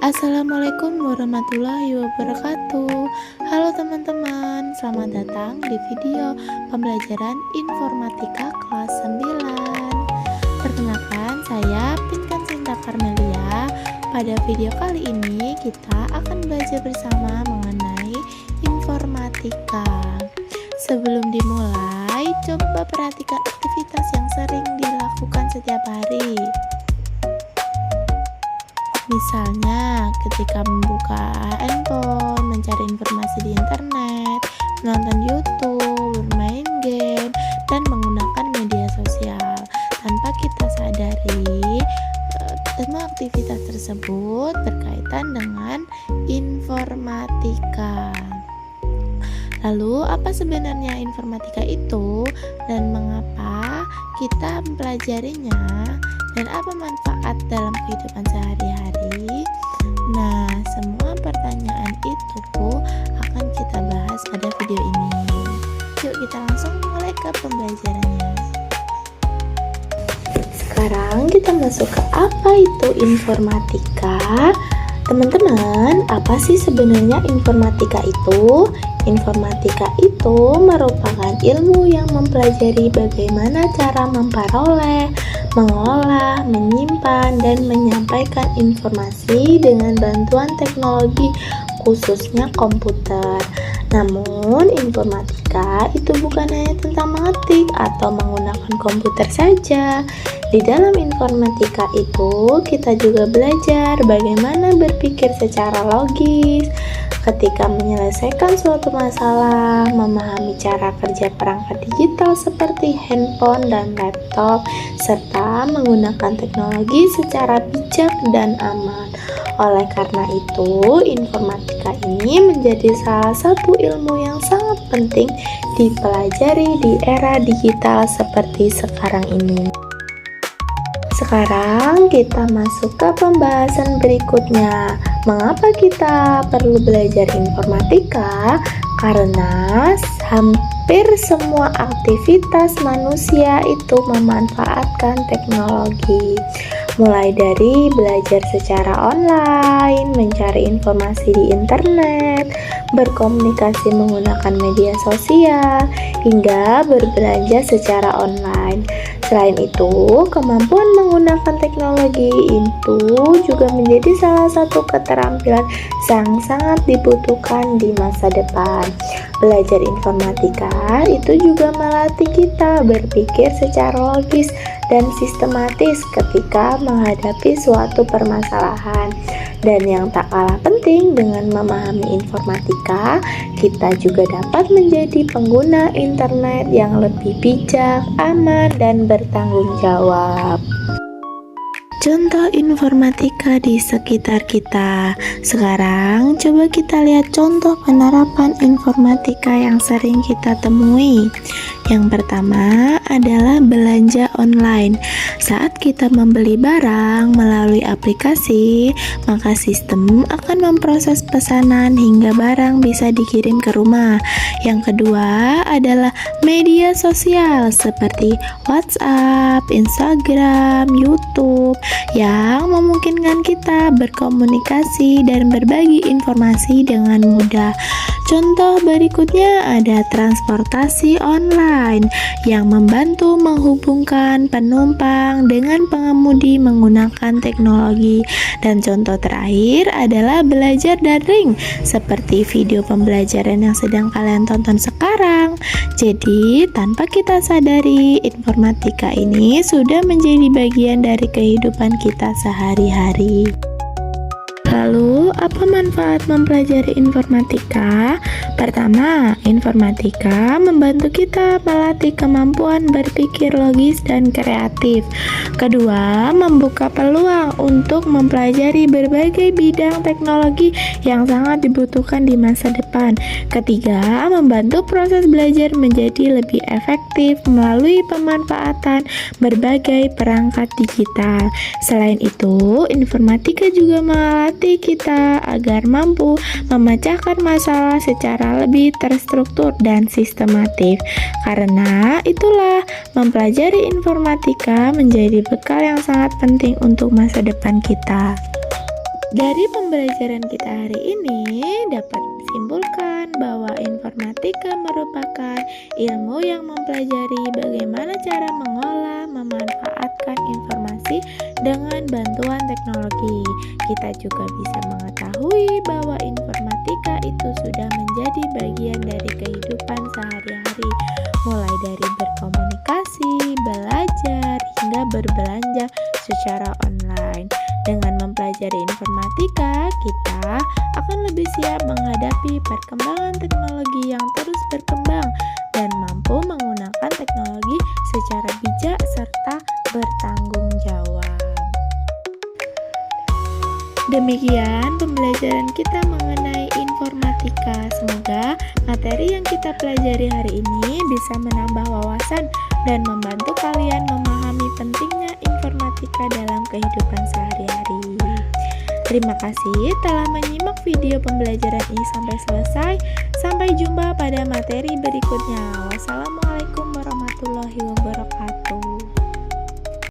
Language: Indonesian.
Assalamualaikum warahmatullahi wabarakatuh. Halo teman-teman, selamat datang di video pembelajaran informatika kelas 9. Perkenalkan, saya Pinkan Sinta Karmelia. Pada video kali ini kita akan belajar bersama mengenai informatika. Sebelum dimulai, coba perhatikan aktivitas yang sering dilakukan setiap hari. Misalnya, ketika membuka handphone, mencari informasi di internet, menonton YouTube, bermain game, dan menggunakan media sosial. Tanpa kita sadari, semua aktivitas tersebut berkaitan dengan informatika. Lalu, apa sebenarnya informatika itu dan mengapa kita mempelajarinya? Dan apa manfaat dalam kehidupan sehari-hari? Nah, semua pertanyaan itu akan kita bahas pada video ini. Yuk kita langsung mulai ke pembelajarannya. Sekarang kita masuk ke apa itu informatika. Teman-teman, apa sih sebenarnya informatika itu? Informatika itu merupakan ilmu yang mempelajari bagaimana cara memperoleh, mengolah, menyimpan, dan menyampaikan informasi dengan bantuan teknologi, khususnya komputer. Namun, informatika itu bukan hanya tentang mengetik atau menggunakan komputer saja. Di dalam informatika itu, kita juga belajar bagaimana berpikir secara logis, ketika menyelesaikan suatu masalah, memahami cara kerja perangkat digital seperti handphone dan laptop, serta menggunakan teknologi secara bijak dan aman. Oleh karena itu, informatika ini menjadi salah satu ilmu yang sangat penting dipelajari di era digital seperti sekarang ini. Sekarang kita masuk ke pembahasan berikutnya. Mengapa kita perlu belajar informatika? Karena hampir semua aktivitas manusia itu memanfaatkan teknologi. Mulai dari belajar secara online, mencari informasi di internet, berkomunikasi menggunakan media sosial, hingga berbelanja secara online. Selain itu, kemampuan menggunakan teknologi itu juga menjadi salah satu keterampilan yang sangat dibutuhkan di masa depan. Belajar informatika itu juga melatih kita berpikir secara logis dan sistematis ketika menghadapi suatu permasalahan. Dan yang tak kalah penting, dengan memahami informatika, kita juga dapat menjadi pengguna internet yang lebih bijak, aman, dan bertanggung jawab. Contoh informatika di sekitar kita. Sekarang coba kita lihat contoh penerapan informatika yang sering kita temui. Yang pertama adalah belanja online. Saat kita membeli barang melalui aplikasi, maka sistem akan memproses pesanan hingga barang bisa dikirim ke rumah. Yang kedua adalah media sosial seperti WhatsApp, Instagram, YouTube yang memungkinkan kita berkomunikasi dan berbagi informasi dengan mudah. Contoh berikutnya ada transportasi online yang membantu menghubungkan penumpang dengan pengemudi menggunakan teknologi. Dan contoh terakhir adalah belajar daring seperti video pembelajaran yang sedang kalian tonton sekarang. Jadi, tanpa kita sadari, informatika ini sudah menjadi bagian dari kehidupan kita sehari-hari. Lalu, apa manfaat mempelajari informatika? Pertama, informatika membantu kita melatih kemampuan berpikir logis dan kreatif. Kedua, membuka peluang untuk mempelajari berbagai bidang teknologi yang sangat dibutuhkan di masa depan. Ketiga, membantu proses belajar menjadi lebih efektif melalui pemanfaatan berbagai perangkat digital. Selain itu, informatika juga melatih kita agar mampu memecahkan masalah secara lebih terstruktur dan sistematif. Karena itulah, mempelajari informatika menjadi bekal yang sangat penting untuk masa depan kita. Dari pembelajaran kita hari ini dapat disimpulkan bahwa informatika merupakan ilmu yang mempelajari bagaimana cara mengolah, memanfaatkan informasi dengan bantuan teknologi. Kita juga bisa mengetahui bahwa informatika itu sudah menjadi bagian dari kehidupan sehari-hari, mulai dari berkomunikasi, belajar, hingga berbelanja secara online. Dengan mempelajari informatika, kita akan lebih siap menghadapi perkembangan teknologi yang terus berkembang dan mampu menggunakan teknologi secara bijak serta bertanggung jawab. Demikian pembelajaran kita mengenai informatika. Semoga materi yang kita pelajari hari ini bisa menambah wawasan dan membantu kalian memahami pentingnya informatika dalam kehidupan sehari-hari. Terima kasih telah menyimak video pembelajaran ini sampai selesai. Sampai jumpa pada materi berikutnya. Wassalamualaikum